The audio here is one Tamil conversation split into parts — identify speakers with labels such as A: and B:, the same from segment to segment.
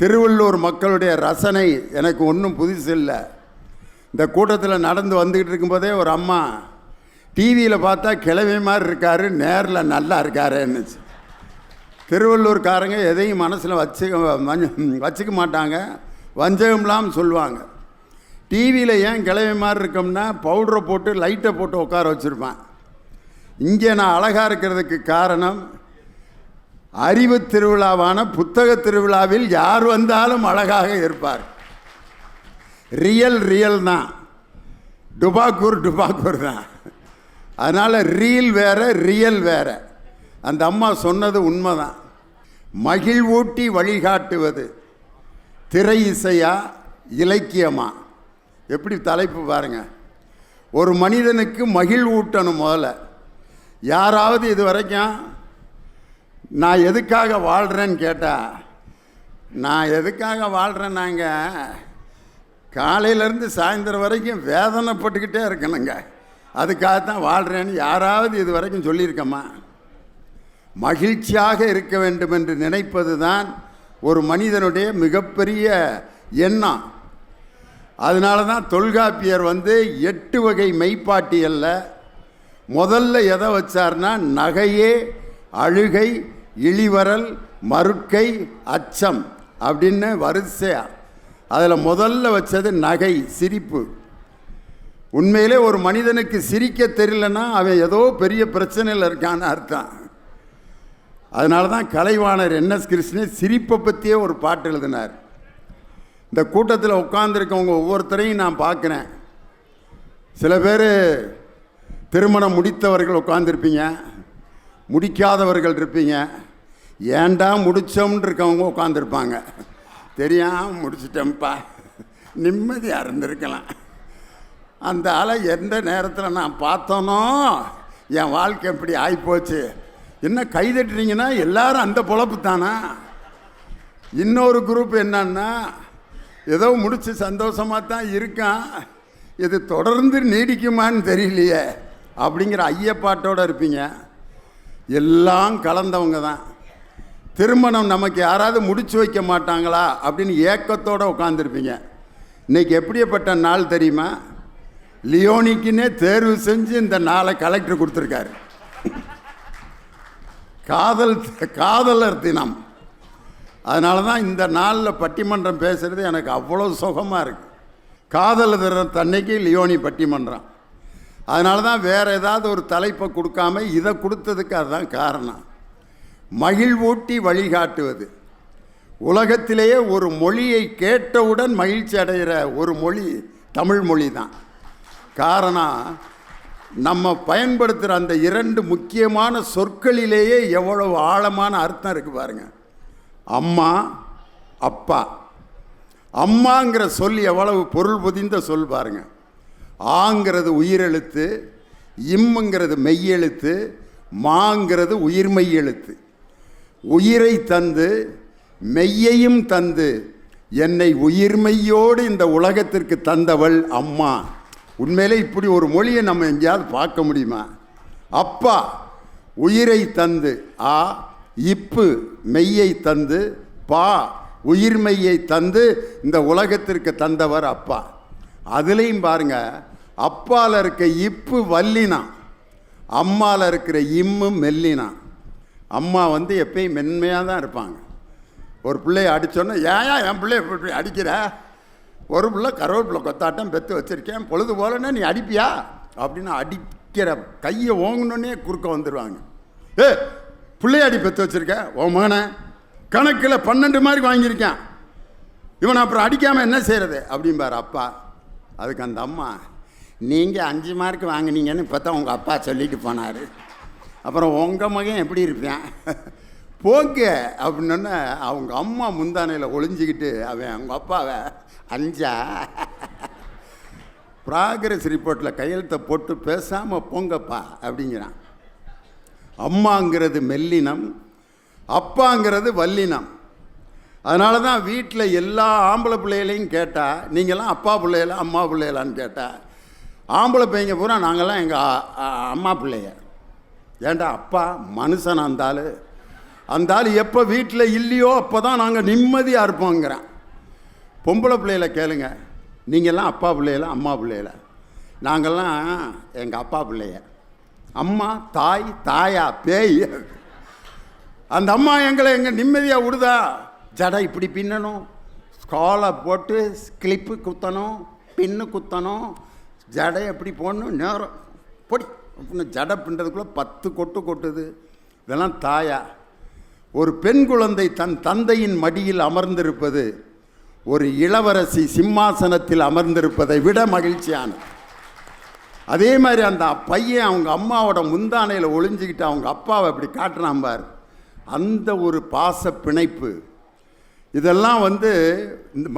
A: திருவள்ளூர் மக்களுடைய ரசனை எனக்கு ஒன்றும் புதுசு இல்லை. இந்த கூட்டத்தில் நடந்து வந்துக்கிட்டு இருக்கும்போதே ஒரு அம்மா டிவியில் பார்த்தா கிழமை மாதிரி இருக்கார், நேரில் நல்லா இருக்காருன்னுச்சு. திருவள்ளூர்காரங்க எதையும் மனசில் வச்சுக்க மாட்டாங்க, வஞ்சகம்லாம் சொல்லுவாங்க. டிவியில் ஏன் கிழமை மாதிரி இருக்கோம்னா பவுடரை போட்டு லைட்டை போட்டு உட்கார வச்சுருப்பேன். இங்கே நான் அழகாக இருக்கிறதுக்கு காரணம் அறிவு திருவிழாவான புத்தக திருவிழாவில் யார் வந்தாலும் அழகாக இருப்பார். ரியல் தான், டுபாக்கூர் தான். அதனால் ரீல் வேறு ரியல் வேறு. அந்த அம்மா சொன்னது உண்மைதான். மகிழ்வூட்டி வழிகாட்டுவது திரை இசையா இலக்கியமா? எப்படி தலைப்பு பாருங்க. ஒரு மனிதனுக்கு மகிழ்வூட்டணும். முதல்ல யாராவது இது வரைக்கும் நான் எதுக்காக வாழ்கிறேன்னு கேட்டால், நான் எதுக்காக வாழ்கிறேன்னாங்க காலையிலேருந்து சாயந்தரம் வரைக்கும் வேதனைப்பட்டுக்கிட்டே இருக்கணுங்க, அதுக்காகத்தான் வாழ்கிறேன்னு யாராவது இது வரைக்கும் சொல்லியிருக்கம்மா? மகிழ்ச்சியாக இருக்க வேண்டும் என்று நினைப்பது தான் ஒரு மனிதனுடைய மிகப்பெரிய எண்ணம். அதனால தான் தொல்காப்பியர் 8 வகை மெய்ப்பாட்டியல்ல முதல்ல எதை வச்சார்னா நகையே, அழுகை, இழிவரல், மறுக்கை, அச்சம் அப்படின்னு வரிசையா. அதில் முதல்ல வச்சது நகை, சிரிப்பு. உண்மையிலே ஒரு மனிதனுக்கு சிரிக்க தெரியலன்னா அவன் ஏதோ பெரிய பிரச்சனையில் இருக்கான்னு அர்த்தம். அதனால தான் கலைவாணர் என்எஸ் கிருஷ்ணன் சிரிப்பை பற்றியே ஒரு பாட்டு எழுதினார். இந்த கூட்டத்தில் உட்கார்ந்துருக்கவங்க ஒவ்வொருத்தரையும் நான் பார்க்குறேன். சில பேர் திருமணம் முடித்தவர்கள் உட்காந்துருப்பீங்க, முடிக்காதவர்கள் இருப்பீங்க, ஏண்டா முடித்தோம்னு இருக்கவங்க உட்காந்துருப்பாங்க. தெரியாமல் முடிச்சிட்டேன்ப்பா, நிம்மதியாக இருந்திருக்கலாம். அந்த ஆளை எந்த நேரத்தில் நான் பார்த்தோனோ என் வாழ்க்கை எப்படி ஆகிப்போச்சு. என்ன கைதட்டுறீங்கன்னா எல்லாரும் அந்த பொழப்பு தானா? இன்னொரு குரூப் என்னன்னா ஏதோ முடித்து சந்தோஷமாக தான் இருக்கான், இது தொடர்ந்து நீடிக்குமான்னு தெரியலையே அப்படிங்கிற ஐயப்பாட்டோடு இருப்பீங்க. எல்லாம் கலந்தவங்க தான். திருமணம் நமக்கு யாராவது முடிச்சு வைக்க மாட்டாங்களா அப்படின்னு ஏக்கத்தோடு உட்காந்துருப்பீங்க. இன்றைக்கி எப்படிப்பட்ட நாள் தெரியுமா? லியோனிக்குன்னே தேர்வு செஞ்சு இந்த நாளை கலெக்டர் கொடுத்துருக்காரு. காதலர் தினம். அதனால தான் இந்த நாளில் பட்டிமன்றம் பேசுகிறது எனக்கு அவ்வளோ சுகமாக இருக்குது. காதலர் தினத்தன்னைக்கு லியோனி பட்டிமன்றம். அதனால தான் வேறு ஏதாவது ஒரு தலைப்பை கொடுக்காம இதை கொடுத்ததுக்கு அதுதான் காரணம். மகிழ்வூட்டி வழிகாட்டுவது. உலகத்திலேயே ஒரு மொழியை கேட்டவுடன் மகிழ்ச்சி அடைகிற ஒரு மொழி தமிழ் மொழி தான். காரணம், நம்ம பயன்படுத்துகிற அந்த 2 முக்கியமான சொற்களிலேயே எவ்வளவு ஆழமான அர்த்தம் இருக்குது பாருங்கள். அம்மா, அப்பா. அம்மாங்கிற சொல் எவ்வளவு பொருள் பொதிந்த சொல் பாருங்கள். ஆங்கிறது உயிரெழுத்து, இம்முங்கிறது மெய்யெழுத்து, மாங்கிறது உயிர்மெய் எழுத்து. உயிரை தந்து மெய்யையும் தந்து என்னை உயிர்மெய்யோடு இந்த உலகத்திற்கு தந்தவள் அம்மா. உண்மையிலே இப்படி ஒரு மொழியை நம்ம எங்கேயாவது பார்க்க முடியுமா? அப்பா உயிரை தந்து, ஆ இப்பு மெய்யை தந்து, பா உயிர்மெய்யை தந்து இந்த உலகத்திற்கு தந்தவர் அப்பா. அதுலேயும் பாருங்க, அப்பால் இருக்க இப்பு வல்லினா, அம்மாவில் இருக்கிற இம்மு மெல்லினா. அம்மா எப்பயும் மென்மையாக தான் இருப்பாங்க. ஒரு பிள்ளைய அடித்தோன்னா, ஏன் என் பிள்ளைய இப்படி அடிக்கிற? ஒரு பிள்ளை கருவேப்பிலை கொத்தாட்டம் பெற்று வச்சுருக்கேன், பொழுது போலன்னா நீ அடிப்பியா அப்படின்னு அடிக்கிற கையை ஓங்கணுன்னே குறுக்க வந்துடுவாங்க. பிள்ளைய அடி பெற்று வச்சுருக்க, ஓ மகனை கணக்கில் 12 மார்க் வாங்கியிருக்கேன், இவனை அப்புறம் அடிக்காமல் என்ன செய்கிறது அப்படிம்பார் அப்பா. அதுக்கு அந்த அம்மா, நீங்கள் 5 மார்க் வாங்கினீங்கன்னு இப்போ தான் உங்கள் அப்பா சொல்லிட்டு போனார், அப்புறம் உங்கள் மகன் எப்படி இருப்பேன் போங்க அப்படின்னா அவங்க அம்மா முந்தானையில் ஒளிஞ்சிக்கிட்டு அவன் அவங்க அப்பாவை 5 ப்ராக்ரஸ் ரிப்போர்ட்டில் கையெழுத்தை போட்டு பேசாமல் போங்கப்பா அப்படிங்கிறான். அம்மாங்கிறது மெல்லினம், அப்பாங்கிறது வல்லினம். அதனால தான் வீட்டில் எல்லா ஆம்பளை பிள்ளைகளையும் கேட்டால், நீங்கள்லாம் அப்பா பிள்ளைகளா அம்மா பிள்ளைகளான்னு கேட்டால், ஆம்பளை பையங்க பூரா நாங்கள்லாம் எங்கள் அம்மா பிள்ளைய. ஏண்டா அப்பா மனுஷனாக இருந்தாலும் அந்த ஆள் எப்போ வீட்டில் இல்லையோ அப்போ தான் நாங்கள் நிம்மதியாக இருப்போங்கிறேன். பொம்பளை பிள்ளைகளை கேளுங்க, நீங்கள்லாம் அப்பா பிள்ளைகளா அம்மா பிள்ளைகளா? நாங்கள்லாம் எங்கள் அப்பா பிள்ளைய. அம்மா தாய், தாயா பேய். அந்த அம்மா எங்களை எங்கள் நிம்மதியாக விடுதா? ஜடை இப்படி பின்னணும், ஸ்காலை போட்டு கிளிப்பு குத்தணும், பின்னு குத்தணும், ஜடை எப்படி போடணும், நேரம் பொடி அப்படின்னு ஜடை பின்றதுக்குள்ளே 10 கொட்டு கொட்டுது. இதெல்லாம் தாயா? ஒரு பெண் குழந்தை தன் தந்தையின் மடியில் அமர்ந்திருப்பது ஒரு இளவரசி சிம்மாசனத்தில் அமர்ந்திருப்பதை விட மகிழ்ச்சியானது. அதே மாதிரி அந்த பையன் அவங்க அம்மாவோட முந்தானையில் ஒளிஞ்சிக்கிட்டு அவங்க அப்பாவை அப்படி காட்டுறான் பார், அந்த ஒரு பாச பிணைப்பு. இதெல்லாம் இந்த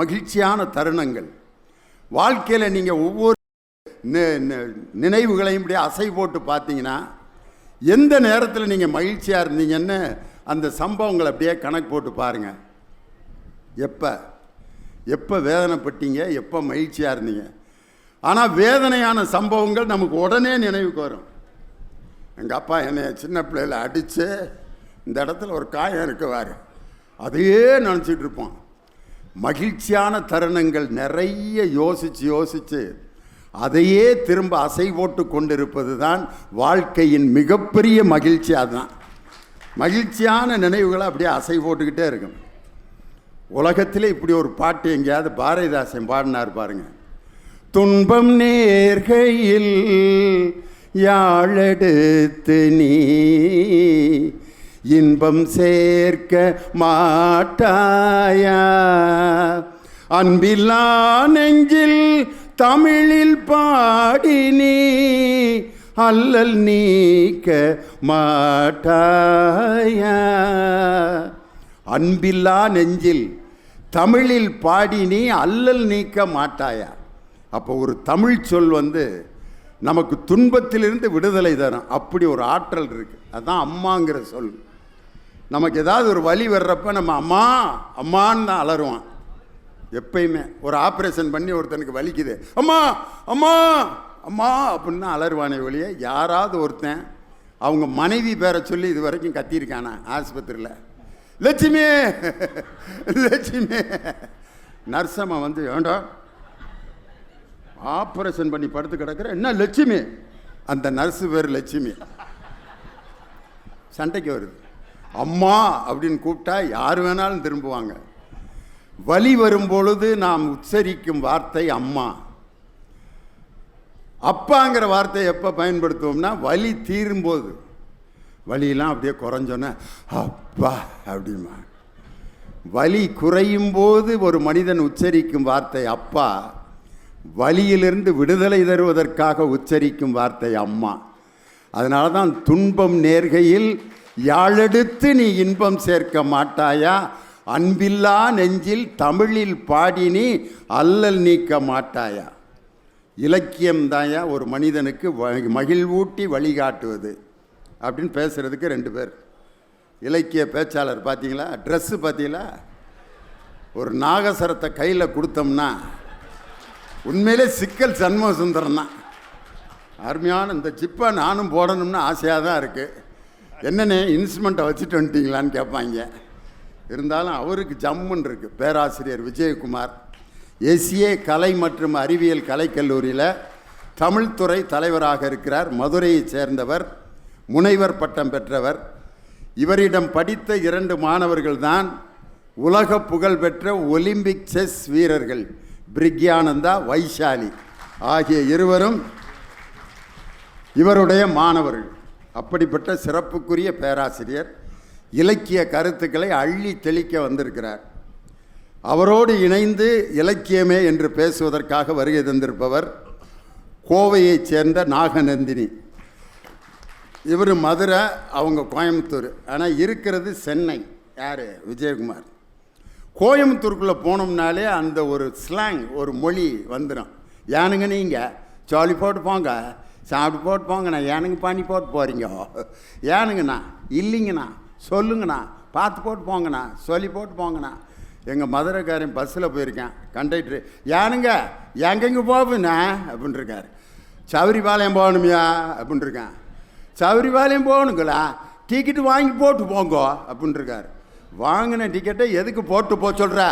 A: மகிழ்ச்சியான தருணங்கள். வாழ்க்கையில் நீங்கள் ஒவ்வொரு நினைவுகளையும் இப்படியே அசை போட்டு பார்த்தீங்கன்னா எந்த நேரத்தில் நீங்கள் மகிழ்ச்சியாக இருந்தீங்கன்னு அந்த சம்பவங்களை அப்படியே கணக்கு போட்டு பாருங்கள். எப்போ வேதனைப்பட்டீங்க, எப்போ மகிழ்ச்சியாக இருந்தீங்க. ஆனால் வேதனையான சம்பவங்கள் நமக்கு உடனே நினைவுக்கு வரும். எங்கள் அப்பா என்னை சின்ன பிள்ளையில் அடித்து இந்த இடத்துல ஒரு காயம் இருக்குவார், அதையே நினச்சிட்டு இருப்போம். மகிழ்ச்சியான தருணங்கள் நிறைய யோசித்து அதையே திரும்ப அசை போட்டு கொண்டிருப்பது தான் வாழ்க்கையின் மிகப்பெரிய மகிழ்ச்சி. அதுதான் மகிழ்ச்சியான நினைவுகளை அப்படியே அசை போட்டுக்கிட்டே இருக்கும். உலகத்தில் இப்படி ஒரு பாட்டு எங்கேயாவது பாரதிதாசன் பாடினார் பாருங்க. துன்பம் நேர்கையில் யாழெடுத்து நீ இன்பம் சேர்க்க மாட்டாயா, அன்பில்லா நெஞ்சில் தமிழில் பாடி நீ அல்லல் நீக்க மாட்டாயா. அன்பில்லா நெஞ்சில் தமிழில் பாடி நீ அல்லல் நீக்க மாட்டாயா. அப்போ ஒரு தமிழ் சொல் நமக்கு துன்பத்திலிருந்து விடுதலை தரும். அப்படி ஒரு ஆற்றல் இருக்குது. அதுதான் அம்மாங்கிற சொல். நமக்கு ஏதாவது ஒரு வலி வர்றப்ப நம்ம அம்மா அம்மான்னு தான் அலறுவான். எப்பயுமே ஒரு ஆப்ரேஷன் பண்ணி ஒருத்தனுக்கு வலிக்குது, அம்மா அம்மா அம்மா அப்படின்னு தான் அலறுவானே ஒழிய யாராவது ஒருத்தன் அவங்க மனைவி பேரை சொல்லி இது வரைக்கும் கத்தியிருக்கானா ஆஸ்பத்திரியில்? லட்சுமி லட்சுமி நர்சம்மா வேண்டாம் ஆப்ரேஷன் பண்ணி படுத்து கிடக்கிற, என்ன லட்சுமி? அந்த நர்ஸு பேர் லட்சுமி. சண்டைக்கு வருது. அம்மா அப்படின்னு கூப்பிட்டா யார் வேணாலும் திரும்புவாங்க. வலி வரும்பொழுது நாம் உச்சரிக்கும் வார்த்தை அம்மா. அப்பாங்கிற வார்த்தையை எப்போ பயன்படுத்துவோம்னா வலி தீரும்போது. வலியெல்லாம் அப்படியே குறைஞ்சோன்னே அப்பா அப்படிமா. வலி குறையும் போது ஒரு மனிதன் உச்சரிக்கும் வார்த்தை அப்பா. வலியிலிருந்து விடுதலை தருவதற்காக உச்சரிக்கும் வார்த்தை அம்மா. அதனால தான் துன்பம் நேர்கையில் யாழெடுத்து நீ இன்பம் சேர்க்க மாட்டாயா, அன்பில்லா நெஞ்சில் தமிழில் பாடி நீ அல்லல் நீக்க மாட்டாயா. இலக்கியம் தாயா ஒரு மனிதனுக்கு மகிழ்வூட்டி வழிகாட்டுவது அப்படின்னு பேசுகிறதுக்கு 2 பேர் இலக்கிய பேச்சாளர். பார்த்தீங்களா? ட்ரெஸ்ஸு பார்த்தீங்களா? ஒரு நாகசரத்தை கையில் கொடுத்தோம்னா உண்மையிலே சிக்கல் சண்முக சுந்தரம் தான். அருமையான இந்த ஜிப்பை நானும் போடணும்னு ஆசையாக தான் இருக்குது. என்னென்ன இன்ஸ்ட்ருமெண்ட்டை வச்சுட்டு வந்துட்டீங்களான்னு கேட்பாங்க. இருந்தாலும் அவருக்கு ஜம்முன்னு இருக்குது. பேராசிரியர் விஜயகுமார் எஸ்ஏ கலை மற்றும் அறிவியல் கலைக்கல்லூரியில் தமிழ்துறை தலைவராக இருக்கிறார். மதுரையைச் சேர்ந்தவர், முனைவர் பட்டம் பெற்றவர். இவரிடம் படித்த 2 மாணவர்கள் தான் உலக புகழ்பெற்ற ஒலிம்பிக் செஸ் வீரர்கள் பிரிக்யானந்தா, வைஷாலி ஆகிய இருவரும் இவருடைய மாணவர்கள். அப்படிப்பட்ட சிறப்புக்குரிய பேராசிரியர் இலக்கிய கருத்துக்களை அள்ளி தெளிக்க வந்திருக்கிறார். அவரோடு இணைந்து இலக்கியமே என்று பேசுவதற்காக வருகை தந்திருப்பவர் கோவையைச் சேர்ந்த நாகநந்தினி. இவர் மதுரை, அவங்க கோயம்புத்தூர். ஆனால் இருக்கிறது சென்னை. யார்? விஜயகுமார். கோயம்புத்தூருக்குள்ளே போனோம்னாலே அந்த ஒரு ஸ்லாங், ஒரு மொழி வந்துடும். ஏனுங்க நீங்கள் ஜாலி போட்டு போங்க, சாப்பிட்டு போட்டு போங்கண்ணா, ஏனுங்க பண்ணி போட்டு போகிறீங்க, ஏனுங்கண்ணா இல்லைங்கண்ணா சொல்லுங்கண்ணா, பார்த்து போட்டு போங்கண்ணா, சொல்லி போட்டு போங்கண்ணா. எங்கள் மதுரைக்காரன் பஸ்ஸில் போயிருக்கேன், கண்டக்டரு ஏனுங்க எங்கெங்கே போகுண்ணா அப்படின்ட்டுருக்கார். சௌரிபாளையம் போகணுமையா அப்படின்ட்டுருக்கேன். சௌரிபாளையம் போகணுங்களா? டிக்கெட்டு வாங்கி போட்டு போங்கோ அப்படின்ட்டுருக்காரு. வாங்கின டிக்கெட்டை எதுக்கு போட்டு போக சொல்கிற?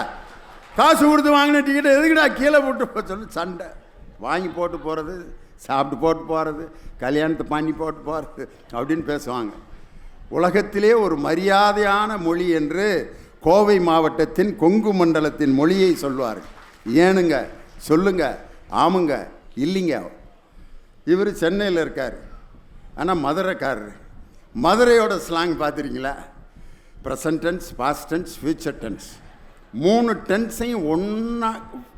A: காசு கொடுத்து வாங்கின டிக்கெட்டை எதுக்குடா கீழே போட்டு போக சொல்லு. சண்டை. வாங்கி போட்டு போகிறது, சாப்பிட்டு போட்டு போகிறது, கல்யாணத்தை பண்ணி போட்டு போகிறது அப்படின்னு பேசுவாங்க. உலகத்திலே ஒரு மரியாதையான மொழி என்று கோவை மாவட்டத்தின் கொங்கு மண்டலத்தின் மொழியை சொல்வார்கள். ஏனுங்க, சொல்லுங்க, ஆமுங்க, இல்லைங்க. இவர் சென்னையில் இருக்கார், ஆனால் மதுரைக்காரர். மதுரையோட ஸ்லாங் பார்த்துருக்கீங்களா? Present tense, past tense, future tense, 3 டென்ஸையும் ஒன்றா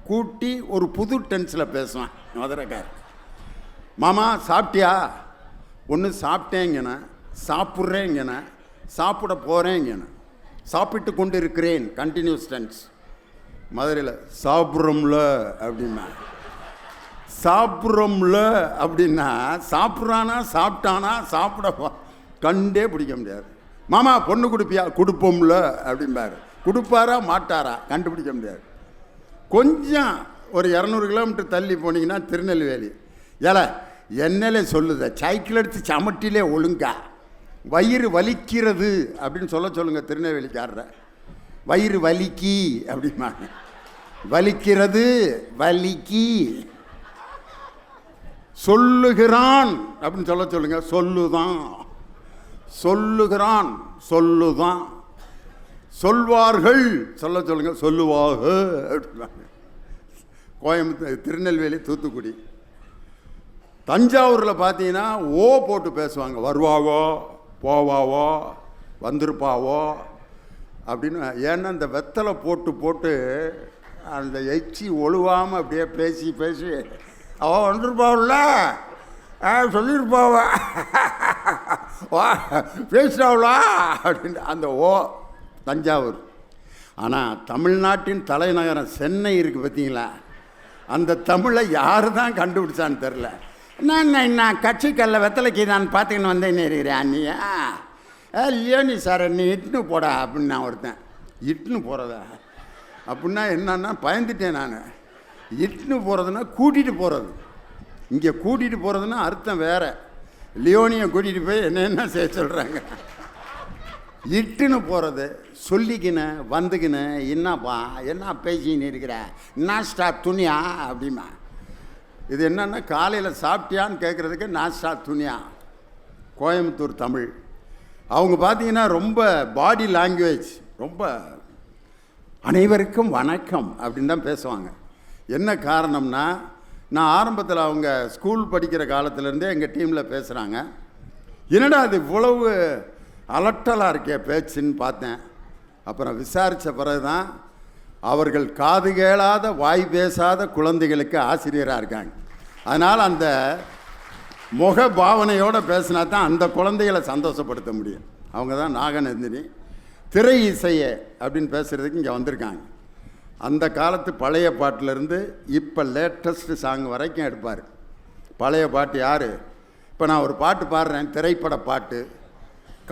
A: கூட்டி ஒரு புது டென்ஸில் பேசுவான் மதுரைக்காரர். மாமா சாப்பிட்டியா? ஒன்று சாப்பிட்டேங்கண்ணா, சாப்பிட்றேங்கண்ணா, சாப்பிட போகிறேங்கண்ணா, சாப்பிட்டு கொண்டு இருக்கிறேன் கண்டினியூஸ் டென்ஸ். மதுரையில் சாப்பிட்றோம்ல அப்படின்னா, சாப்பிட்றோம்ல அப்படின்னா சாப்பிட்றானா சாப்பிட்டானா சாப்பிட கண்டே பிடிக்க முடியாது. மாமா பொண்ணு கொடுப்பியா? கொடுப்போம்ல அப்படிம்பாரு. கொடுப்பாரா மாட்டாரா கண்டுபிடிக்க முடியாது. கொஞ்சம் ஒரு 200 கிலோமீட்டர் தள்ளி போனீங்கன்னா திருநெல்வேலி. ஏல என்னலே சொல்லுத, சைக்கிள் எடுத்து சமட்டிலே ஒழுங்கா வயிறு வலிக்கிறது அப்படின்னு சொல்லுங்க திருநெல்வேலிக்காரரை. வயிறு வலிக்கி அப்படிம்பாங்க. வலிக்கிறது வலிக்கி. சொல்லுகிறான் அப்படின்னு சொல்லுங்க. சொல்லுதான், சொல்லுகிறான், சொல்லுதான். சொல்வார்கள் சொல்லுங்க. சொல்லுவாக அப்படிம்பாங்க. கோயம்புத்தூர், திருநெல்வேலி, தூத்துக்குடி. தஞ்சாவூரில் பார்த்தீங்கன்னா ஓ போட்டு பேசுவாங்க. வருவாவோ, போவாவோ, வந்திருப்பாவோ அப்படின்னு. ஏன்னா இந்த வெத்தலை போட்டு போட்டு அந்த எச்சி ஒழுவாமல் அப்படியே பேசி பேசி அவள் வந்திருப்பாவுல்ல, சொல்லியிருப்பாவா, பேசிட்டாவளா அப்படின்னு அந்த ஓ தஞ்சாவூர். ஆனால் தமிழ்நாட்டின் தலைநகரம் சென்னை இருக்குது பார்த்தீங்களா, அந்த தமிழை யார் தான் கண்டுபிடிச்சான்னு தெரில. நான் கட்சிக்கல்ல வெத்தலைக்கு நான் பார்த்துக்கின்னு வந்தேன்னு இருக்கிறேன். அண்ணியா இல்லையோ நீ சார் நீ இட்டுன்னு போடா அப்படின்னு நான் ஒருத்தன். இட்டுன்னு போகிறதா அப்படின்னா என்னன்னா பயந்துட்டேன் நான். இட்டுன்னு போகிறதுனா கூட்டிகிட்டு போகிறது. இங்கே கூட்டிகிட்டு போகிறதுனா அர்த்தம் வேறு. லியோனியை கூட்டிகிட்டு போய் என்ன செய்ய சொல்கிறாங்க. இட்டுன்னு போகிறது சொல்லிக்கின வந்துக்கின. என்னப்பா என்ன பேசின்னு இருக்கிற, நாஸ்டா துணியா அப்படிமா. இது என்னன்னா காலையில் சாப்பிட்டியான்னு கேட்குறதுக்கு நாஸ்டா துணியா. கோயம்புத்தூர் தமிழ். அவங்க பார்த்தீங்கன்னா ரொம்ப பாடி லாங்குவேஜ், ரொம்ப அனைவருக்கும் வணக்கம் அப்படின்னு தான் பேசுவாங்க. என்ன காரணம்னா, நான் ஆரம்பத்தில் அவங்க ஸ்கூல் படிக்கிற காலத்துலேருந்தே எங்கள் டீமில் பேசுகிறாங்க. என்னடா அது இவ்வளவு அலட்டலாக இருக்கே பேச்சுன்னு பார்த்தேன். அப்புறம் விசாரித்த பிறகு தான் அவர்கள் காது கேளாத வாய் பேசாத குழந்தைகளுக்கு ஆசிரியராக இருக்காங்க. அதனால் அந்த முக பாவனையோடு பேசினா தான் அந்த குழந்தைகளை சந்தோஷப்படுத்த முடியும். அவங்க தான் நாகநந்தினி. திரை இசையை அப்படின்னு பேசுகிறதுக்கு இங்கே வந்திருக்காங்க. அந்த காலத்து பழைய பாட்டிலேருந்து இப்போ லேட்டஸ்ட்டு சாங் வரைக்கும் எடுப்பார். பழைய பாட்டு யார்? இப்போ நான் ஒரு பாட்டு பாடுறேன், திரைப்பட பாட்டு,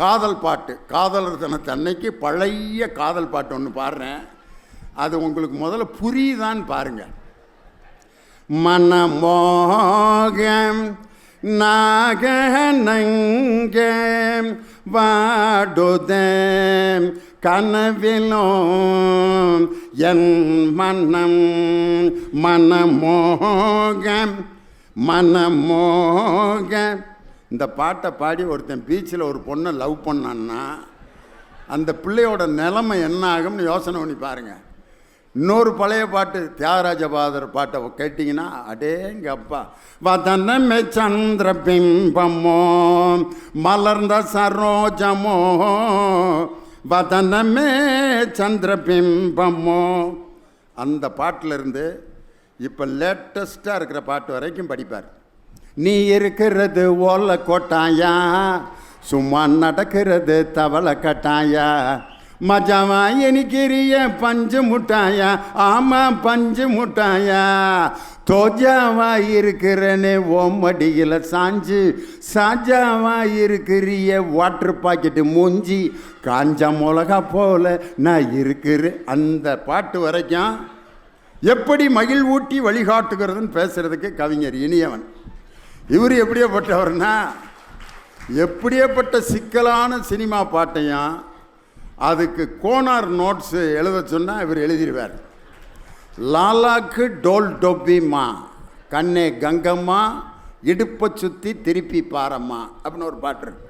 A: காதல் பாட்டு. காதலர் தினத்து அன்னைக்கு பழைய காதல் பாட்டு ஒன்று பாடுறேன். அது உங்களுக்கு முதல்ல புரியுதான்னு பாருங்கள். மனமோகம் நாகநங்கம் வாடுதேம் கனவிலும் என் மனம் மனமோகம் மனமோகம். இந்த பாட்டை பாடி ஒருத்தன் பீச்சில் ஒரு பொண்ணை லவ் பண்ணான்னா அந்த பிள்ளையோட நிலைமை என்ன ஆகும்னு யோசனை பண்ணி பாருங்கள். இன்னொரு பழைய பாட்டு தியாகராஜ பாதர் பாட்டை கேட்டிங்கன்னா அடேங்க அப்பா. வதனமே சந்திர பிம்பமோ மலர்ந்த சரோஜமோ, வதனமே சந்திர பிம்பமோ. அந்த பாட்டிலிருந்து இப்போ லேட்டஸ்ட்டாக இருக்கிற பாட்டு வரைக்கும் படிப்பார். நீ இருக்கிறது ஓலை கோட்டாயா, சும்மா நடக்கிறது தவளை கட்டாயா, மஜாவா எனிக்கிறிய பஞ்சு முட்டாயா, ஆமாம் பஞ்சு முட்டாயா, தோஜாவா இருக்கிறனே ஓமடியில் சாஞ்சு, சாஜாவா இருக்கிறிய வாட்டர் பாக்கெட்டு மூஞ்சி, காஞ்ச மிளகா போல நான் இருக்கிறேன். அந்த பாட்டு வரைக்கும் எப்படி மகிழ்வூட்டி வழிகாட்டுகிறதுன்னு பேசுகிறதுக்கு கவிஞர் இனியவன். இவர் எப்படியோ பட்டவர்னா எப்படியேப்பட்ட சிக்கலான சினிமா பாட்டையும் அதுக்கு கோனார் நோட்ஸு எழுத சொன்னால் இவர் எழுதிடுவார். லாலாக்கு டோல் டொப்பிமா, கண்ணே கங்கம்மா, இடுப்பை சுற்றி திருப்பி பாரம்மா அப்படின்னு ஒரு பாட்டு இருக்கு.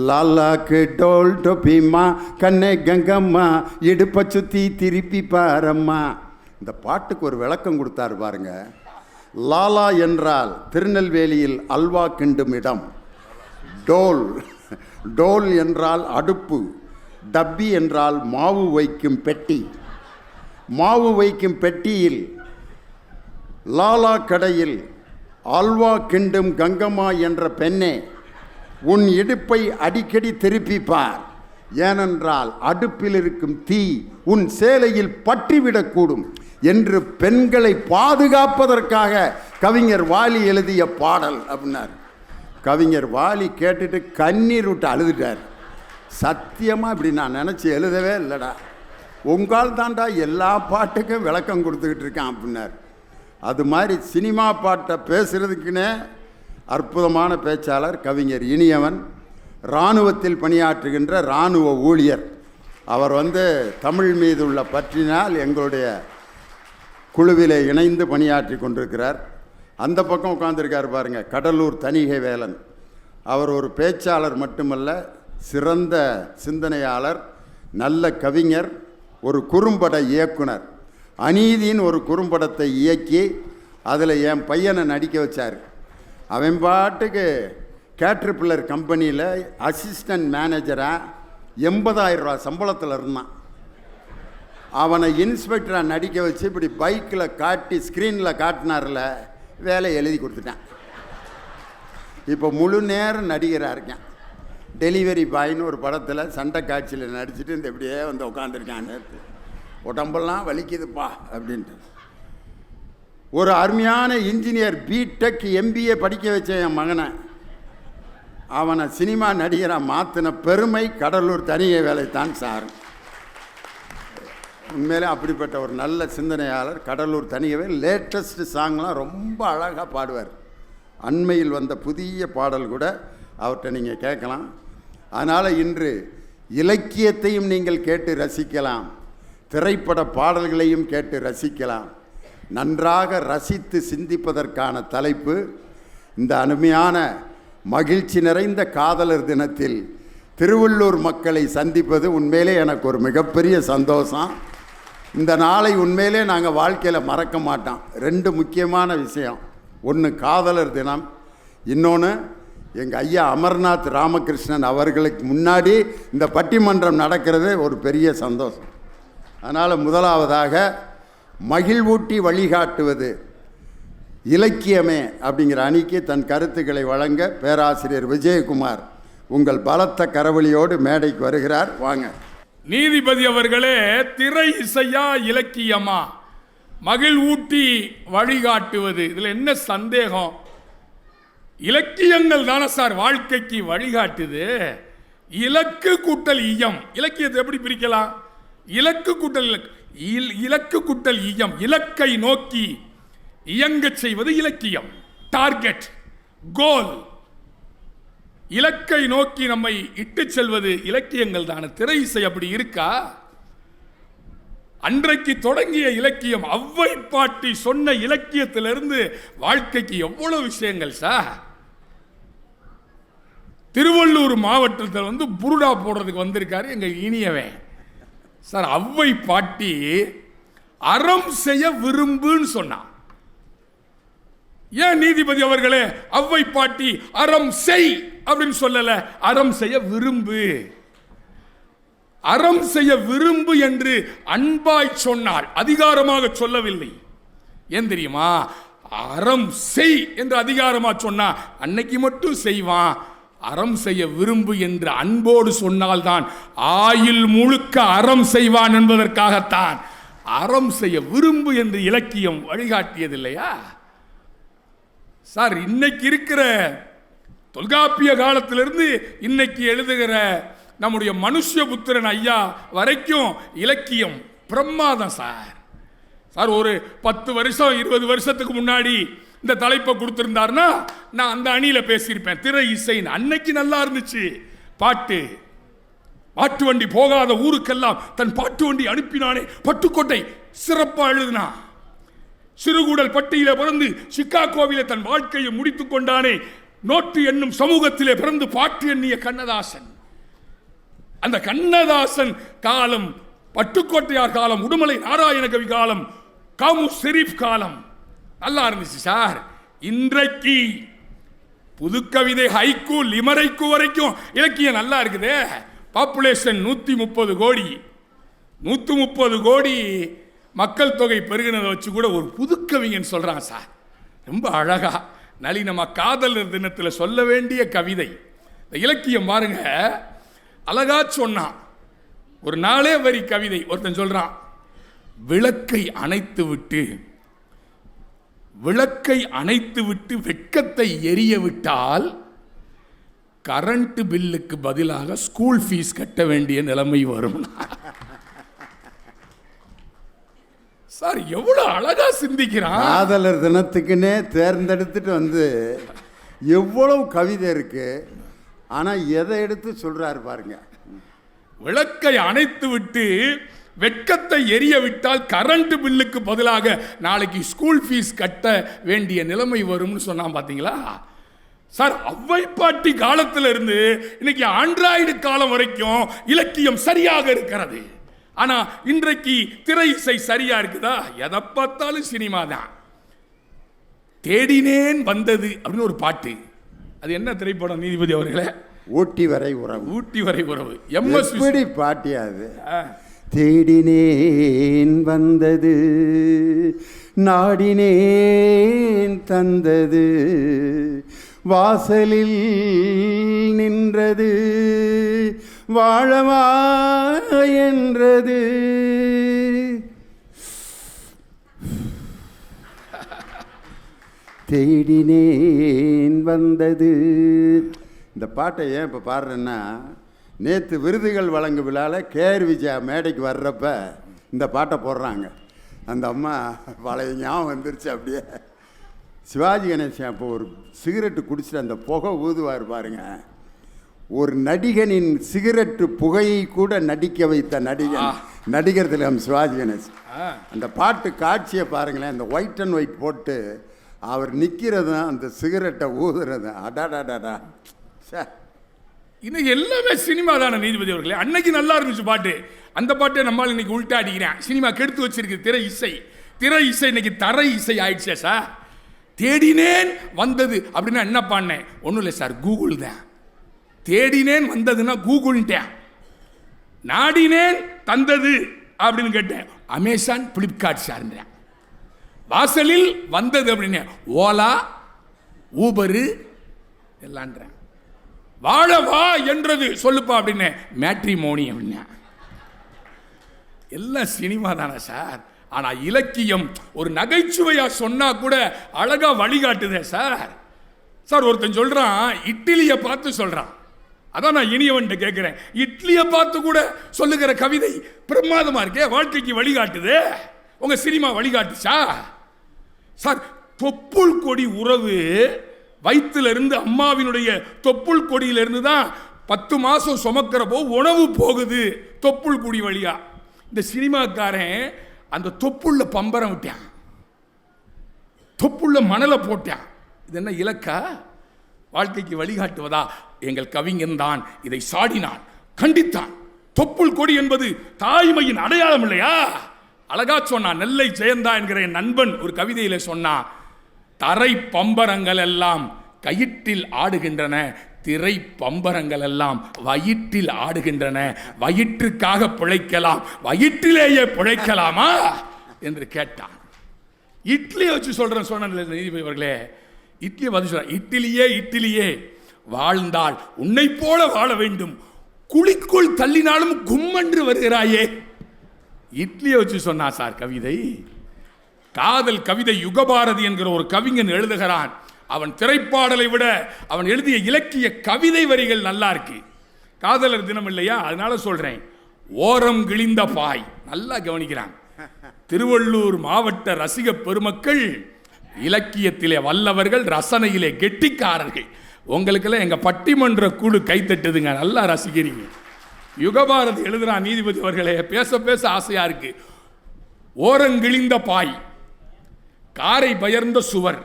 A: லாலாக்கு டோல் டொப்பிமா, கண்ணே கங்கம்மா, இடுப்பை சுற்றி திருப்பி பாரம்மா. இந்த பாட்டுக்கு ஒரு விளக்கம் கொடுத்தாரு பாருங்க. லாலா என்றால் திருநெல்வேலியில் அல்வா கிண்டும் இடம். டோல், டோல் என்றால் அடுப்பு. டப்பி என்றால் மாவு வைக்கும் பெட்டி. மாவு வைக்கும் பெட்டியில் லாலா கடையில் அல்வா கிண்டும் கங்கம்மா என்ற பெண்ணே, உன் இடுப்பை அடிக்கடி திருப்பி பார். ஏனென்றால் அடுப்பில் இருக்கும் தீ உன் சேலையில் பற்றிவிடக்கூடும் என்று பெண்களை பாதுகாப்பதற்காக கவிஞர் வாலி எழுதிய பாடல் அப்படின்னார். கவிஞர் வாலி கேட்டுட்டு கண்ணீர் விட்டு அழுதுட்டார். சத்தியமாக இப்படி நான் நினச்சி எழுதவே இல்லைடா, உங்கால் தாண்டா எல்லா பாட்டுக்கும் விளக்கம் கொடுத்துக்கிட்டு இருக்கேன் அப்படின்னார். அது மாதிரி சினிமா பாட்டை பேசுகிறதுக்குன்னே அற்புதமான பேச்சாளர் கவிஞர் இனியவன். இராணுவத்தில் பணியாற்றுகின்ற இராணுவ ஊழியர். அவர் தமிழ் மீது உள்ள பற்றினால் எங்களுடைய குழுவிலே இணைந்து பணியாற்றி கொண்டிருக்கிறார். அந்த பக்கம் உட்கார்ந்துருக்கார் பாருங்க, கடலூர் தணிகை வேலன். அவர் ஒரு பேச்சாளர் மட்டுமல்ல, சிறந்த சிந்தனையாளர், நல்ல கவிஞர், ஒரு குறும்பட இயக்குனர். அநீதியின் ஒரு குறும்படத்தை இயக்கி அதில் என் பையனை நடிக்க வச்சார். அவன் பாட்டுக்கு கேட்ரிபில்லர் கம்பெனியில் அசிஸ்டன்ட் மேனேஜராக 80,000 ரூபா சம்பளத்தில் இருந்தான். அவனை இன்ஸ்பெக்டராக நடிக்க வச்சு இப்படி பைக்கில் காட்டி ஸ்க்ரீனில் காட்டினார்ல, வேலை எழுதி கொடுத்துட்டான். இப்போ முழு நேரம் நடிகராக இருக்கேன். டெலிவரி பாய்னு ஒரு படத்தில் சண்டை காட்சியில் நடிச்சுட்டு இந்த இப்படியே உட்காந்துருக்கான். நேற்று உடம்பெல்லாம் வலிக்குதுப்பா அப்படின்ட்டு. ஒரு அருமையான இன்ஜினியர், பிடெக் எம்பிஏ படிக்க வச்ச என் மகனை, அவனை சினிமா நடிகராக மாற்றின பெருமை கடலூர் தனிகை வேலைத்தான் சார். உண்மையிலே அப்படிப்பட்ட ஒரு நல்ல சிந்தனையாளர் கடலூர் தனிகை. லேட்டஸ்ட் சாங்லாம் ரொம்ப அழகாக பாடுவார். அண்மையில் வந்த புதிய பாடல் கூட அவர்கிட்ட நீங்கள் கேட்கலாம். அதனால் இன்று இலக்கியத்தையும் நீங்கள் கேட்டு ரசிக்கலாம், திரைப்பட பாடல்களையும் கேட்டு ரசிக்கலாம். நன்றாக ரசித்து சிந்திப்பதற்கான தலைப்பு இந்த அருமையான மகிழ்ச்சி நிறைந்த காதலர் தினத்தில் திருவள்ளூர் மக்களை சந்திப்பது உண்மையிலே எனக்கு ஒரு மிகப்பெரிய சந்தோஷம். இந்த நாளை உண்மையிலே நாங்கள் வாழ்க்கையில் மறக்க மாட்டோம். 2 முக்கியமான விஷயம். ஒன்று காதலர் தினம், இன்னொன்று எங்கள் ஐயா அமர்நாத் ராமகிருஷ்ணன் அவர்களுக்கு முன்னாடி இந்த பட்டிமன்றம் நடக்கிறது ஒரு பெரிய சந்தோஷம். அதனால் முதலாவதாக மகிழ்வூட்டி வழிகாட்டுவது இலக்கியமே அப்படிங்கிற அணிக்கு தன் கருத்துக்களை வழங்க பேராசிரியர் விஜயகுமார் உங்கள் பலத்த கரவொலியோடு மேடைக்கு வருகிறார். வாங்க.
B: நீதிபதி அவர்களே, திரை இசையா இலக்கியமா? மகிழ்வூட்டி வழிகாட்டுவது, இதில் என்ன சந்தேகம்? இலக்கியங்கள் தானே சார் வாழ்க்கைக்கு வழிகாட்டுது. இலக்கு கூட்டல் இயம், இலக்கியத்தை எப்படி பிரிக்கலாம்? இலக்கு கூட்டல் இலக்கு கூட்டல் இயம், இலக்கை நோக்கி இயங்கச் செய்வது இலக்கியம். டார்கெட், கோல், இலக்கை நோக்கி நம்மை இட்டு செல்வது இலக்கியங்கள் தானே. திரை இசை அப்படி இருக்கா? அன்றைக்கு தொடங்கிய இலக்கியம், ஔவை பாட்டி சொன்ன இலக்கியத்திலிருந்து வாழ்க்கைக்கு எவ்வளவு விஷயங்கள் சார். திருவள்ளூர் மாவட்டத்தில் புருடா போடுறதுக்கு வந்திருக்காரு எங்க இனியவன் சார். ஔவை பாட்டி அறம் செய்ய விரும்புன்னு சொன்னான். ஏன் நீதிபதி அவர்களே ஔவை பாட்டி அறம் செய் அப்படின்னு சொல்லல, அறம் செய்ய விரும்பு? அறம் செய்ய விரும்பு என்று அன்பாய் சொன்னால், அதிகாரமாக சொல்லவில்லை. ஏன் தெரியுமா? அறம் செய் என்று அதிகாரமா சொன்னா அன்னைக்கு மட்டும் செய்வான். அறம் செய்ய விரும்பு என்று அன்போடு சொன்னால்தான் ஆயுள் முழுக்க அறம் செய்வான் என்பதற்காகத்தான் அறம் செய்ய விரும்பு என்று இலக்கியம் வழிகாட்டியது இல்லையா சார்? இன்னைக்கு இருக்கிற தொல்காப்பிய காலத்திலிருந்து இன்னைக்கு எழுதுகிற நம்முடைய மனுஷ்யபுத்திரன் ஐயா வரைக்கும் இலக்கியம் பிரமாதம் சார். சார் ஒரு 10 வருஷம் 20 வருஷத்துக்கு முன்னாடி இந்த தலைப்பை கொடுத்திருந்தாருன்னா நான் அந்த அணியில பேசியிருப்பேன். திரை இசைன்னு அன்னைக்கு நல்லா இருந்துச்சு. பாட்டு வண்டி போகாத ஊருக்கெல்லாம் தன் பாட்டு வண்டி அனுப்பினானே பட்டுக்கோட்டை சிறப்பா எழுதினா. சிறுகூடல் பட்டியிலே பிறந்து சிக்காகோவிலே தன் வாழ்க்கையை முடித்துக் கொண்டானே. நோட்டு என்னும் சமூகத்திலே பிறந்து பாட்டு எண்ணிய கண்ணதாசன். அந்த கண்ணதாசன் காலம், பட்டுக்கோட்டையார் காலம், உடுமலை நாராயணகவி காலம், காமு ஷெரீப் காலம் நல்லா இருந்துச்சு சார். இன்றைக்கு புதுக்கவிதை ஹைக்கூ லிமரைக்கு வரைக்கும் இலக்கியம் நல்லா இருக்குது. பாப்புலேஷன் 130 கோடி, 130 கோடி மக்கள் தொகை பெருகினதை வச்சு கூட ஒரு புதுக்கவிஞன் சொல்றான் சார். ரொம்ப அழகா நளினமா காதலர் தினத்தில் சொல்ல வேண்டிய கவிதை. இந்த இலக்கியம் பாருங்க, அழகா சொன்னான். ஒரு 4 வரி கவிதை. ஒருத்தன் சொல்றான், விளக்கை அணைத்து விட்டு வெட்கத்தை எரிய விட்டால் கரண்ட் பில்லுக்கு பதிலாக ஸ்கூல் ஃபீஸ் கட்ட வேண்டிய நிலைமை வரும். சார் எவ்வளவு அழகா சிந்திக்கிறான்.
A: காதலர் தினத்துக்குன்னே தேர்ந்தெடுத்துட்டு வந்து எவ்வளவு கவிதை இருக்கு. ஆனா எதை எடுத்து சொல்றாரு பாருங்க.
B: விளக்கை அணைத்து விட்டு வெட்கத்தை எரிய விட்டால் கரண்ட் பில்லுக்கு பதிலாக நாளைக்கு ஸ்கூல் ஃபீஸ் கட்ட வேண்டிய நிலைமை வரும்னு சொன்னான். பாத்தீங்களா சார்? அவ்வை பாட்டி காலத்துல இருந்து இன்னைக்கு ஆண்ட்ராய்டு காலம் வரைக்கும் இலக்கியம் சரியாக இருக்கிறது. ஆனா இன்றைக்கு திரை இசை சரியா இருக்குதா? எதை பார்த்தாலும் சினிமா தான். தேடினேன் வந்தது அப்படின்னு ஒரு பாட்டு. அது என்ன திரைப்படம் நீதிபதி அவர்களே?
A: ஊட்டி வரை உறவு.
B: ஊட்டி வரை உறவு. எம்எஸ்
A: பாட்டியாது. தேடினேன் வந்தது, நாடினேன் தந்தது, வாசலில் நின்றது, வாழவா என்றது. தேடினேன் வந்தது. இந்த பாட்டை ஏன் இப்போ பாடுறேன்னா, நேற்று விருதுகள் வழங்கும் விழாவில் கேஆர் விஜயா மேடைக்கு வர்றப்ப இந்த பாட்டை போடுறாங்க. அந்த அம்மா பழைய ஞாபகம் வந்துருச்சு. அப்படியே சிவாஜி கணேசன் அப்போ ஒரு சிகரெட்டு குடிச்சிட்டு அந்த புகை ஊதுவார் பாருங்க. ஒரு நடிகனின் சிகரெட்டு புகையை கூட நடிக்க வைத்த நடிகர் திலகம் சிவாஜி கணேசன். அந்த பாட்டு காட்சியை பாருங்களேன். அந்த ஒயிட் அண்ட் ஒயிட் போட்டு அவர் நிற்கிறதும் அந்த சிகரெட்டை ஊதுறதும் அடாடாடாடா.
B: இன்னைக்கு எல்லாமே சினிமா தானே நீதிபதி அவர்களே. அன்னைக்கு நல்லா இருந்துச்சு பாட்டு. அந்த பாட்டை நம்மளால் இன்னைக்கு உள்டா அடிக்கிறேன். சினிமா கெடுத்து வச்சிருக்கு திரை இசை இன்னைக்கு தரை இசை ஆயிடுச்சே சார். தேடினேன் வந்தது அப்படின்னா என்ன பண்ணேன்? ஒன்றும் இல்லை சார், கூகுள் தான். தேடினேன் வந்ததுன்னா கூகுள்ட்டேன். நாடினேன் தந்தது அப்படின்னு கேட்டேன், அமேசான் பிளிப்கார்ட் சார்ன்றேன். வாசலில் வந்தது அப்படின்னு ஓலா ஊபரு எல்லான்றேன். வாழ வா என்றது சொல்லுப்பா அப்படின்னு மேட்ரிமோனி அப்படின்னா. எல்லாம் சினிமா தானே சார். ஆனா இலக்கியம் ஒரு நகைச்சுவையா சொன்னா கூட அழகா வழிகாட்டுதே சார். சார் ஒருத்தன் சொல்றான், இட்லியை பார்த்து சொல்றான். அதான் நான் இனியவன் கேட்கிறேன், இட்லியை பார்த்து கூட சொல்லுகிற கவிதை பிரமாதமா இருக்கே, வாழ்க்கைக்கு வழிகாட்டுது. உங்க சினிமா வழிகாட்டுச்சா சார்? தொப்புள் கொடி உறவு வயிற்றிலிருந்து அம்மாவினுடைய தொப்புள் கொடியிலிருந்து தான் 10 மாசம் சுமக்கிறப்போ உணவு போகுது தொப்புள் கொடி வழியா. இந்த சினிமாக்காரன் அந்த தொப்புள்ள பம்பரம் விட்டான், தொப்புள்ள மணலை போட்டான். இது என்ன இலக்கா? வாழ்க்கைக்கு வழிகாட்டுவதா? எங்கள் கவிஞன் தான் இதை சாடினான், கண்டித்தான். தொப்புள் கொடி என்பது தாய்மையின் அடையாளம் இல்லையா? அழகா சொன்னான். நெல்லை ஜெயந்தா என்கிற என் நண்பன் ஒரு கவிதையில சொன்னான், தரை பம்பரங்கள் எல்லாம் கயிற்றில் ஆடுகின்றன, திரை பம்பரங்கள் எல்லாம் வயிற்றில் ஆடுகின்றன. வயிற்றுக்காக பிழைக்கலாம், வயிற்றிலேயே பிழைக்கலாமா என்று கேட்டான். இட்லியை வச்சு சொல்றேன் சொன்ன நீதிபதி அவர்களே. இட்லியை பதில் சொல்ற, இட்லியே வாழ்ந்தால் உன்னை போல வாழ வேண்டும், குழிக்குள் தள்ளினாலும் கும்மன்று வருகிறாயே. இட்லியை வச்சு சொன்னா சார் கவிதை. காதல் கவிதை யுகபாரதி என்கிற ஒரு கவிஞன் எழுதுகிறான். அவன் திரைப்பாடலை விட அவன் எழுதிய இலக்கிய கவிதை வரிகள் நல்லா இருக்கு. காதலர் தினம் இல்லையா, அதனால சொல்றேன். ஓரம் கிழிந்த பாய் நல்லா கவனிக்கிறான். திருவள்ளூர் மாவட்ட ரசிக பெருமக்கள் இலக்கியத்திலே வல்லவர்கள், ரசனையிலே கெட்டிக்காரர்கள். உங்களுக்கெல்லாம் எங்க பட்டிமன்ற குழு கைத்தட்டுதுங்க, நல்லா ரசிக்கிறீங்க. யுகபாரதி எழுதுறான் நீதிபதி அவர்களே, பேச பேச ஆசையா இருக்கு. ஓரங்கிழிந்த பாய், காரை பயர்ந்த சுவர்,